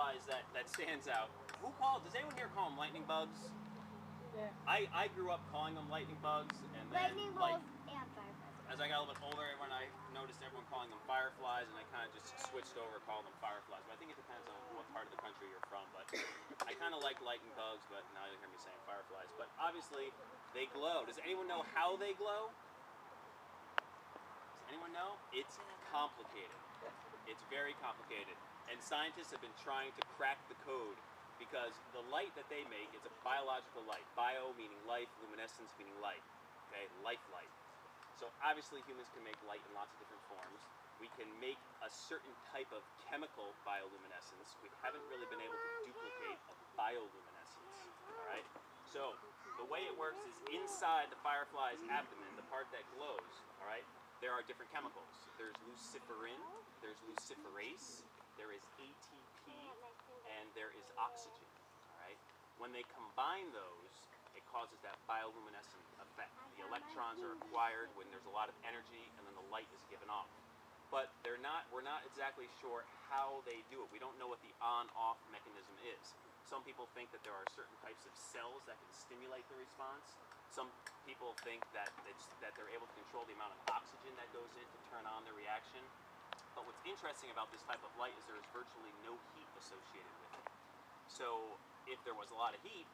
fireflies that stands out. Does anyone here call them lightning bugs? Yeah. I grew up calling them lightning bugs, and then Lightning like, bugs and fireflies. as I got a little bit older, when I noticed everyone calling them fireflies, and I kind of just switched over, called them fireflies. But I think it depends on what part of the country you're from. But I kind of like lightning bugs, but now you hear me saying fireflies. But obviously, they glow. Does anyone know how they glow? Does anyone know? It's complicated. It's very complicated. And scientists have been trying to crack the code because the light that they make is a biological light. Bio meaning life, luminescence meaning light. Okay, light. So obviously humans can make light in lots of different forms. We can make a certain type of chemical bioluminescence. We haven't really been able to duplicate a bioluminescence. All right. So the way it works is inside the firefly's abdomen, the part that glows. All right. There are different chemicals. There's luciferin, there's luciferase, there is ATP, and there is oxygen. All right. When they combine those, it causes that bioluminescent effect. The electrons are acquired when there's a lot of energy, and then the light is given off. But we're not exactly sure how they do it. We don't know what the on-off mechanism is. Some people think that there are certain types of cells that can stimulate the response. Some people think that they're able to control the amount of oxygen that goes in to turn on the reaction. But what's interesting about this type of light is there is virtually no heat associated with it. So if there was a lot of heat,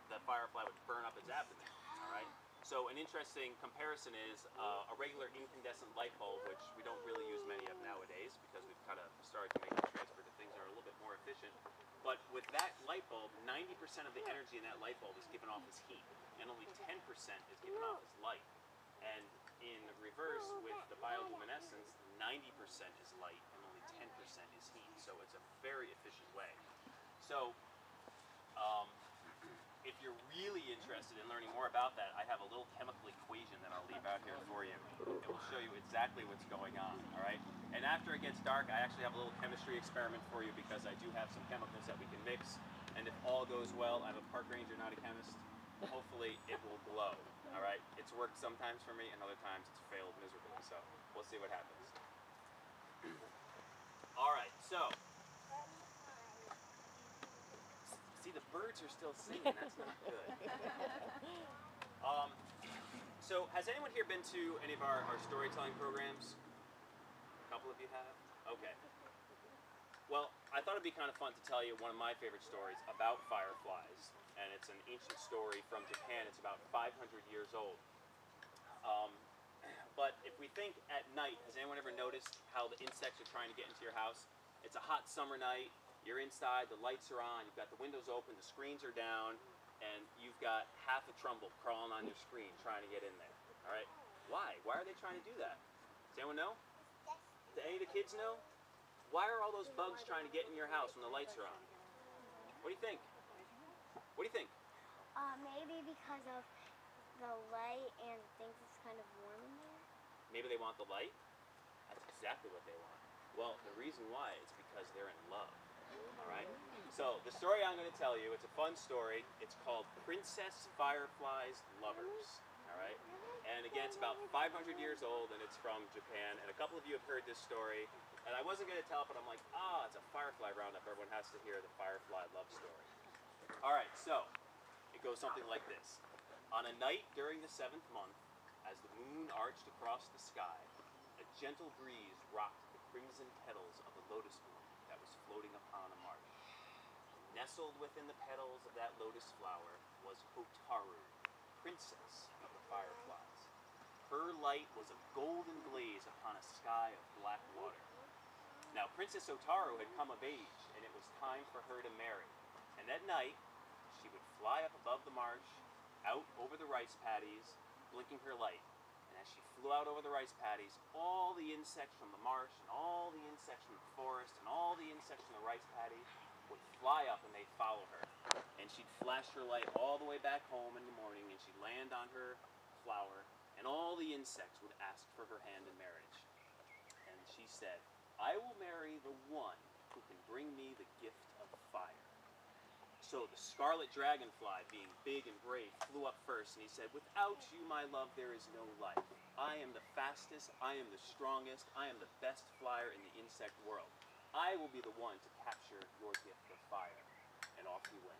the firefly would burn up its abdomen. All right. So an interesting comparison is a regular incandescent light bulb, which we don't really use many of nowadays because we've kind of started to make the transfer to things that are a little bit more efficient. But with that light bulb, 90% of the energy in that light bulb is given off as heat, and only 10% is given off as light. And in reverse, with the bioluminescence, 90% is light and only 10% is heat. So it's a very efficient way. So if you're really interested in learning more about that, I have a little chemical equation that I'll leave out here for you. It will show you exactly what's going on, all right? And after it gets dark, I actually have a little chemistry experiment for you because I do have some chemicals that we can mix. And if all goes well, I'm a park ranger, not a chemist. Hopefully it will glow, all right? It's worked sometimes for me, and other times it's failed miserably. So we'll see what happens. All right, so. See, the birds are still singing. That's not good. So has anyone here been to any of our storytelling programs? A couple of you have? Okay. Well, I thought it'd be kind of fun to tell you one of my favorite stories about fireflies. And it's an ancient story from Japan. It's about 500 years old. But if we think at night, has anyone ever noticed how the insects are trying to get into your house? It's a hot summer night. You're inside, the lights are on, you've got the windows open, the screens are down, and you've got half a Trumbull crawling on your screen trying to get in there. All right? Why? Why are they trying to do that? Does anyone know? Do any of the kids know? Why are all those bugs trying to get in your house when the lights are on? What do you think? What do you think? Maybe because of the light and things it's kind of warm in there. Maybe they want the light? That's exactly what they want. Well, the reason why is because they're in love. All right? So the story I'm going to tell you, it's a fun story. It's called Princess Firefly's Lovers. All right? And again, it's about 500 years old, and it's from Japan. And a couple of you have heard this story. And I wasn't going to tell it, but I'm like, it's a Firefly Roundup. Everyone has to hear the Firefly love story. All right, so it goes something like this. On a night during the 7th month, as the moon arched across the sky, a gentle breeze rocked the crimson petals of a lotus bloom that was floating upon a marsh. Nestled within the petals of that lotus flower was Hotaru, princess of the fireflies. Her light was a golden blaze upon a sky of black water. Now, Princess Hotaru had come of age, and it was time for her to marry. And at night, she would fly up above the marsh, out over the rice paddies, blinking her light. And as she flew out over the rice paddies, all the insects from the marsh and all the insects from the forest and all the insects from the rice paddy would fly up and they'd follow her. And she'd flash her light all the way back home in the morning, and she'd land on her flower, and all the insects would ask for her hand in marriage. And she said, "I will marry the one who can bring me the gift of fire." So the scarlet dragonfly, being big and brave, flew up first, and he said, "Without you, my love, there is no life. I am the fastest, I am the strongest, I am the best flyer in the insect world. I will be the one to capture your gift of fire. And off he went.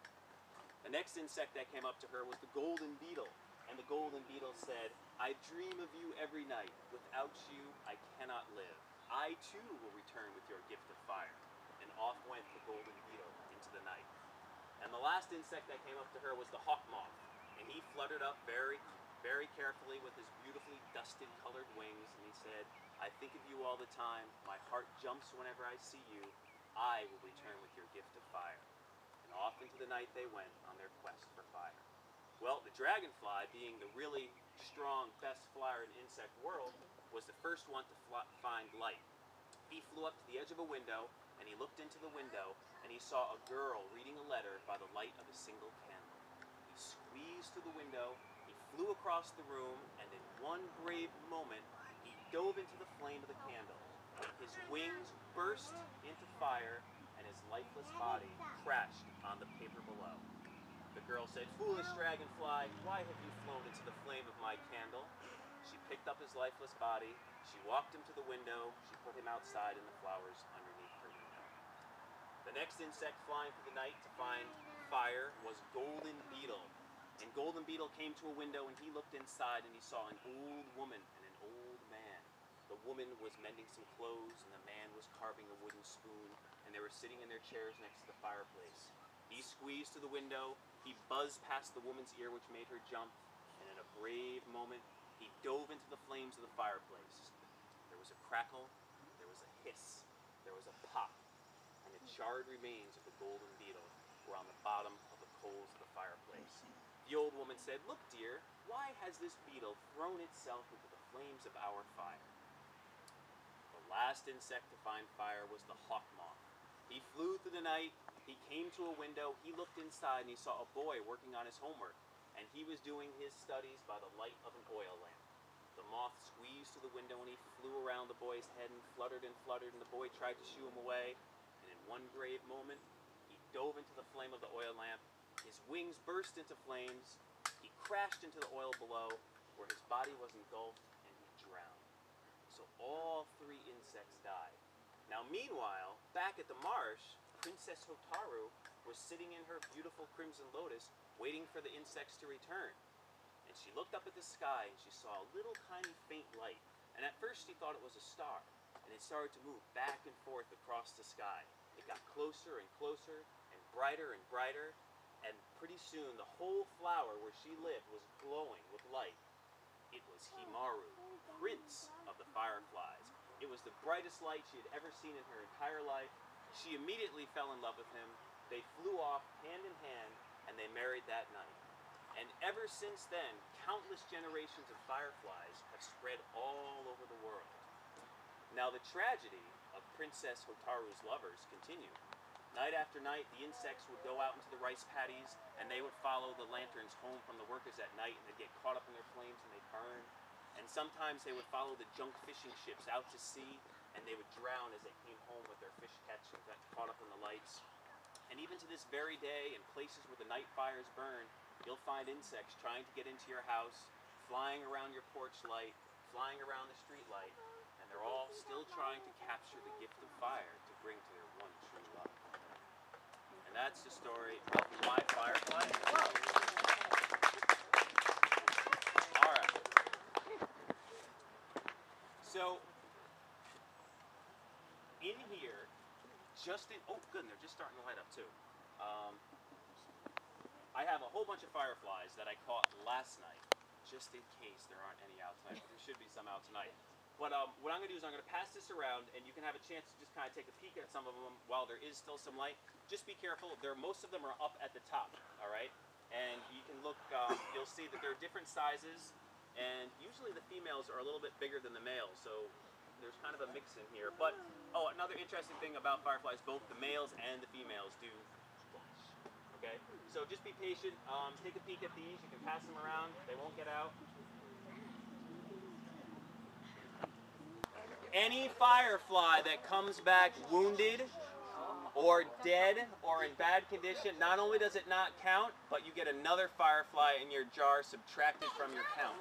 The next insect that came up to her was the golden beetle. And the golden beetle said, I dream of you every night. Without you, I cannot live. I too will return with your gift of fire. And off went the golden beetle into the night. And the last insect that came up to her was the hawk moth. And he fluttered up very, very carefully with his beautifully dusted colored wings. And he said, I think of you all the time. My heart jumps whenever I see you. I will return with your gift of fire. And off into the night they went on their quest for fire. Well, the dragonfly, being the really strong, best flyer in the insect world, was the first one to find light. He flew up to the edge of a window, and he looked into the window, and he saw a girl reading a letter by the light of a single candle. He squeezed through the window, he flew across the room, and in one brave moment, he dove into the flame of the candle. His wings burst into fire, and his lifeless body crashed on the paper below. The girl said, Foolish dragonfly, why have you flown into the flame of my candle? She picked up his lifeless body, she walked him to the window, she put him outside in the flowers underneath her window. The next insect flying through the night to find fire was Golden Beetle. And Golden Beetle came to a window and he looked inside and he saw an old woman and an old man. The woman was mending some clothes and the man was carving a wooden spoon, and they were sitting in their chairs next to the fireplace. He squeezed through the window, he buzzed past the woman's ear, which made her jump, and in a brave moment, he dove into the flames of the fireplace. There was a crackle, there was a hiss, there was a pop, and the charred remains of the golden beetle were on the bottom of the coals of the fireplace. The old woman said, Look, dear, why has this beetle thrown itself into the flames of our fire? The last insect to find fire was the hawk moth. He flew through the night, he came to a window, he looked inside and he saw a boy working on his homework, and he was doing his studies by the light of an oil lamp. The moth squeezed through the window and he flew around the boy's head and fluttered, and the boy tried to shoo him away, and in one brave moment, he dove into the flame of the oil lamp, his wings burst into flames, he crashed into the oil below, where his body was engulfed and he drowned. So all three insects died. Now meanwhile, back at the marsh, Princess Hotaru was sitting in her beautiful crimson lotus, waiting for the insects to return. And she looked up at the sky and she saw a little tiny faint light. And at first she thought it was a star, and it started to move back and forth across the sky. It got closer and closer, and brighter, and pretty soon the whole flower where she lived was glowing with light. It was Himaru, Prince of the Fireflies. It was the brightest light she had ever seen in her entire life. She immediately fell in love with him. They flew off hand in hand, and they married that night. And ever since then, countless generations of fireflies have spread all over the world. Now the tragedy of Princess Hotaru's lovers continued. Night after night, the insects would go out into the rice paddies, and they would follow the lanterns home from the workers at night, and they'd get caught up in their flames and they'd burn. And sometimes they would follow the junk fishing ships out to sea, and they would drown as they came home with their fish catch and got caught up in the lights. And even to this very day, in places where the night fires burn, you'll find insects trying to get into your house, flying around your porch light, flying around the street light, and they're all still trying to capture the gift of fire to bring to their one true love. And that's the story of why fireflies glow. Alright. So, in here, oh good, and they're just starting to light up too. I have a whole bunch of fireflies that I caught last night, just in case there aren't any out tonight, but there should be some out tonight. But what I'm going to do is I'm going to pass this around, and you can have a chance to just kind of take a peek at some of them while there is still some light. Just be careful. Most of them are up at the top, all right? And you can look, you'll see that there are different sizes, and usually the females are a little bit bigger than the males, so there's kind of a mix in here. But, oh, another interesting thing about fireflies, both the males and the females do flash, okay? So just be patient. Take a peek at these. You can pass them around. They won't get out. Any firefly that comes back wounded or dead or in bad condition, not only does it not count, but you get another firefly in your jar subtracted from your count.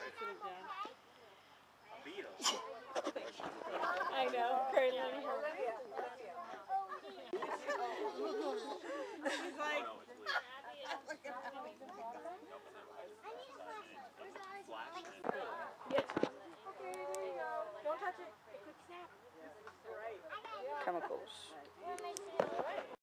A beetle. I know, cradling her. He's like, Oh, no, it's blue. Flash. yes. Okay, there you go. Don't touch it. It could snap. Chemicals.